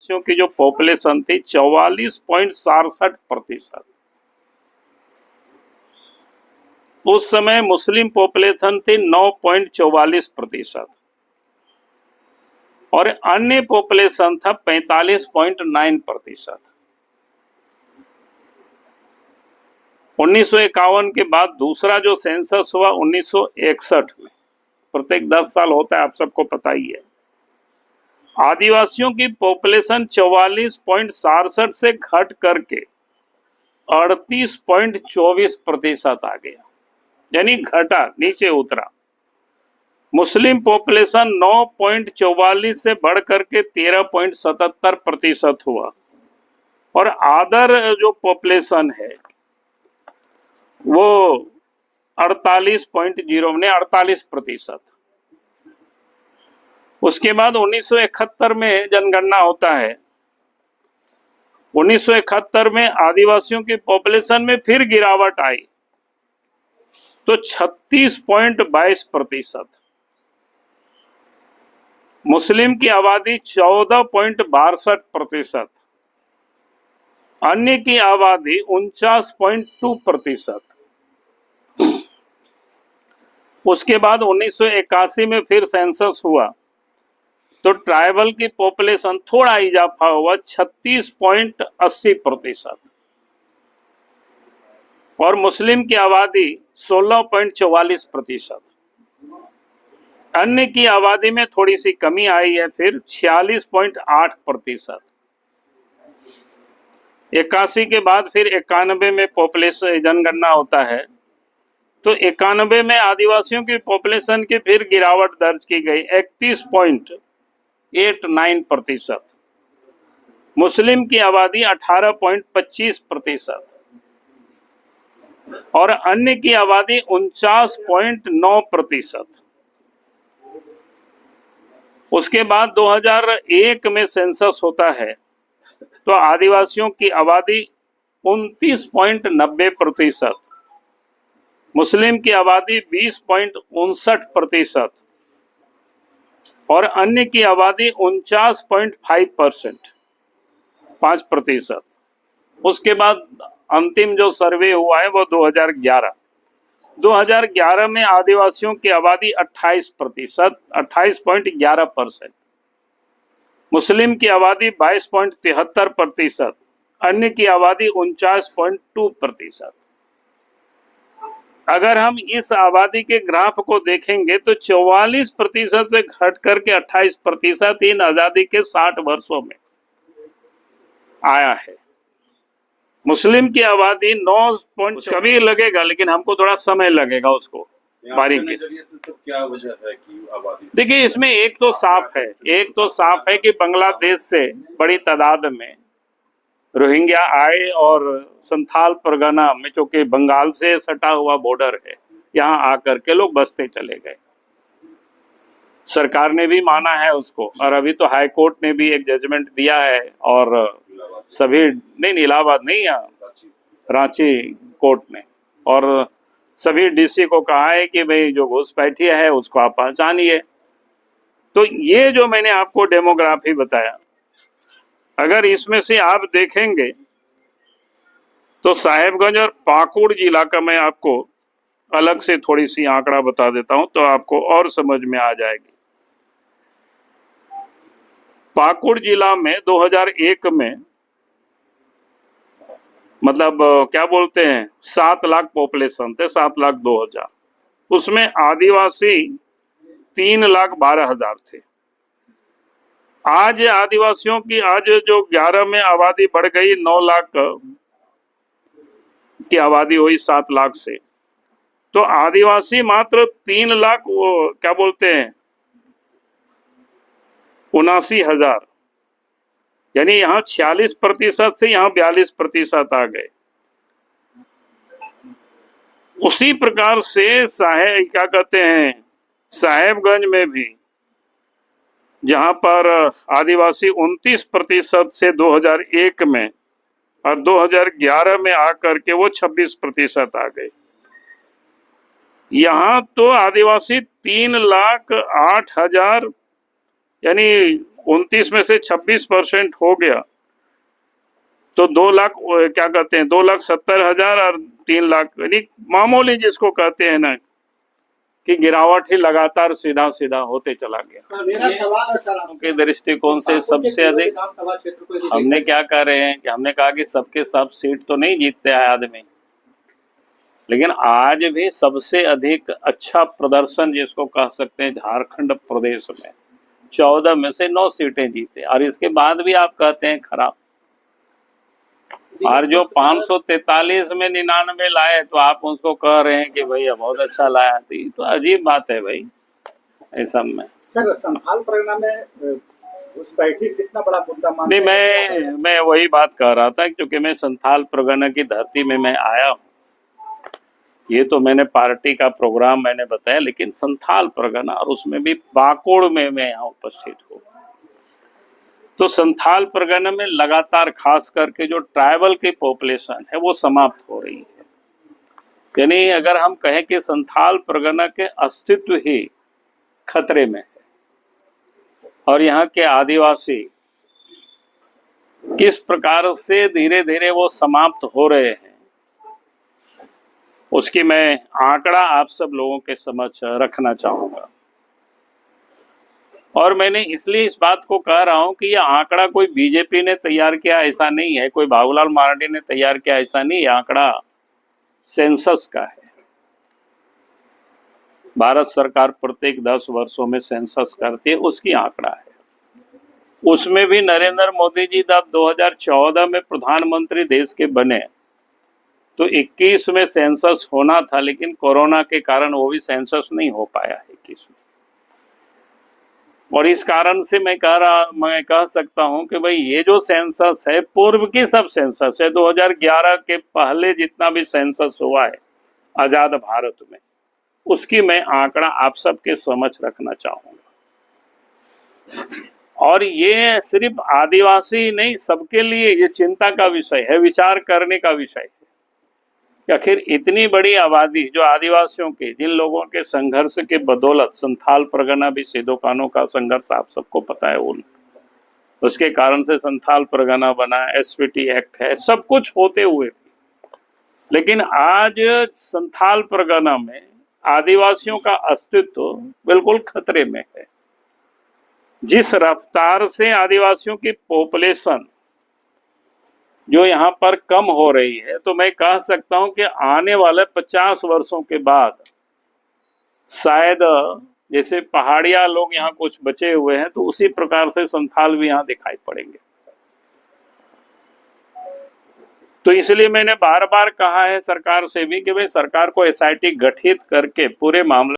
की जो पॉपुलेशन थी 44.67%। उस समय मुस्लिम पॉपुलेशन थी 9.44% और अन्य पॉपुलेशन था 45.9%। 1951 के बाद दूसरा जो सेंसस हुआ 1961 में, प्रत्येक 10 साल होता है, आप सबको पता ही है। आदिवासियों की पॉपुलेशन 44.67 से घट करके 38.24% आ गया, यानी घटा, नीचे उतरा। मुस्लिम पॉपुलेशन 9.44 से बढ़ करके 13.77% हुआ और अदर जो पॉपुलेशन है वो 48.0 उसके बाद 1971 में जनगणना होता है। 1971 में आदिवासियों की पॉपुलेशन में फिर गिरावट आई तो 36.22%। मुस्लिम की आबादी 14.62%, अन्य की आबादी 49.2%। उसके बाद 1981 में फिर सेंसस हुआ तो ट्राइबल की पॉपुलेशन थोड़ा इजाफा हुआ 36.80% और मुस्लिम की आबादी 16.44%। अन्य की आबादी में थोड़ी सी कमी आई है, फिर 46.8%। 81 के बाद फिर 91 में पॉपुलेशन जनगणना होता है तो 91 में आदिवासियों की पॉपुलेशन की फिर गिरावट दर्ज की गई 31.89%। मुस्लिम की आबादी 18.25% और अन्य की आबादी 49.9%। उसके बाद 2001 में सेंसस होता है तो आदिवासियों की आबादी 29.90%, मुस्लिम की आबादी 20.59% और अन्य की आबादी 49.5%। उसके बाद अंतिम जो सर्वे हुआ है वो 2011 में आदिवासियों की आबादी 28.11%, मुस्लिम की आबादी 22.73%, अन्य की आबादी 49.2%। अगर हम इस आबादी के ग्राफ को देखेंगे तो 44% से घट करके 28% इन आजादी के 60 वर्षों में आया है। मुस्लिम की आबादी 9 कभी लगेगा, लेकिन हमको थोड़ा समय लगेगा उसको बारीकी से। क्या वजह है कि आबादी? देखिए, इसमें एक तो साफ है कि बांग्लादेश से बड़ी तादाद में रोहिंग्या आए और संथाल परगना में, जो कि बंगाल से सटा हुआ बॉर्डर है, यहाँ आकर के लोग बसते चले गए। सरकार ने भी माना है उसको और अभी तो हाई कोर्ट ने भी एक जजमेंट दिया है और सभी नहीं, इलाहाबाद नहीं, रांची कोर्ट ने, और सभी डीसी को कहा है कि भाई जो घुसपैठिया है उसको आप पहचानिए। तो ये जो मैंने आपको डेमोग्राफी बताया, अगर इसमें से आप देखेंगे तो साहेबगंज और पाकुड़ जिला का मैं आपको अलग से थोड़ी सी आंकड़ा बता देता हूं तो आपको और समझ में आ जाएगी। पाकुड़ जिला में 2001 में मतलब क्या बोलते हैं 7 लाख पॉपुलेशन थे, 7,02,000। उसमें आदिवासी 3,12,000 थे। आज आदिवासियों की आज जो 11 में आबादी बढ़ गई, 9 लाख की आबादी हुई 7 लाख से, तो आदिवासी मात्र 3 लाख क्या बोलते हैं 79,000, यानी यहाँ 46% से यहाँ 42% आ गए। उसी प्रकार से क्या कहते हैं साहेबगंज में भी, जहां पर आदिवासी 29% से 2001 में और 2011 में आकर के वो 26% आ गए। यहाँ तो आदिवासी 3,08,000 यानी 29 में से 26% हो गया तो 2 लाख क्या कहते हैं 2,70,000 और 3 लाख यानी मामूली जिसको कहते हैं ना कि गिरावट ही लगातार सीधा सीधा होते चला गया। सर मेरा सवाल है सर के दृष्टिकोण से सबसे अधिक विधानसभा क्षेत्र को यदि हमने क्या कह रहे हैं कि हमने कहा कि सबके सब सीट तो नहीं जीतते हैं आदमी, लेकिन आज भी सबसे अधिक अच्छा प्रदर्शन जिसको कह सकते हैं झारखंड प्रदेश में 14 में से 9 सीटें जीते और इसके बाद भी आप कहते हैं खराब। और जो 543 में 99 लाए तो आप उसको कह रहे हैं कि भैया बहुत अच्छा लाया। तो अजीब बात है भाई इस सब में। सर संथाल परगना में उस बैठक कितना बड़ा मुद्दा मानते नहीं, हैं? मैं वही बात कह रहा था क्योंकि मैं संथाल परगना की धरती में मैं आया हूँ। ये तो मैंने पार्टी का प्रोग्राम मैंने बताया, लेकिन संथाल परगना और उसमें भी पाकुड़ में मैं यहाँ उपस्थित हूँ। तो संथाल परगना में लगातार खास करके जो ट्राइबल की पॉपुलेशन है वो समाप्त हो रही है। यानी अगर हम कहें कि संथाल परगना के अस्तित्व ही खतरे में है और यहाँ के आदिवासी किस प्रकार से धीरे धीरे वो समाप्त हो रहे हैं उसकी मैं आंकड़ा आप सब लोगों के समक्ष रखना चाहूंगा। और मैंने इसलिए इस बात को कह रहा हूं कि यह आंकड़ा कोई बीजेपी ने तैयार किया ऐसा नहीं है, कोई बाबूलाल मरांडी ने तैयार किया ऐसा नहीं। यह आंकड़ा सेंसस का है। भारत सरकार प्रत्येक 10 वर्षों में सेंसस करती है, उसकी आंकड़ा है। उसमें भी नरेंद्र मोदी जी जब 2014 में प्रधानमंत्री देश के बने तो 21 में सेंसस होना था, लेकिन कोरोना के कारण वो भी सेंसस नहीं हो पाया 21 में। और इस कारण से मैं कह सकता हूं कि भाई ये जो सेंसस है पूर्व की सब सेंसस है। 2011 के पहले जितना भी सेंसस हुआ है आजाद भारत में, उसकी मैं आंकड़ा आप सबके समझ रखना चाहूंगा। और ये सिर्फ आदिवासी नहीं, सबके लिए ये चिंता का विषय है, विचार करने का विषय है कि आखिर इतनी बड़ी आबादी जो आदिवासियों की, जिन लोगों के संघर्ष के बदौलत संथाल परगना भी सिद्धो कान्हू का संघर्ष आप सबको पता है, उसके कारण से संथाल परगना बना, एसपीटी एक्ट है, सब कुछ होते हुए भी लेकिन आज संथाल परगना में आदिवासियों का अस्तित्व बिल्कुल खतरे में है। जिस रफ्तार से आदिवासियों की पॉपुलेशन जो यहाँ पर कम हो रही है, तो मैं कह सकता हूं कि आने वाले 50 वर्षों के बाद शायद जैसे पहाड़िया लोग यहाँ कुछ बचे हुए हैं तो उसी प्रकार से संथाल भी यहाँ दिखाई पड़ेंगे। तो इसलिए मैंने बार बार कहा है सरकार से भी कि भाई सरकार को एसआईटी गठित करके पूरे मामले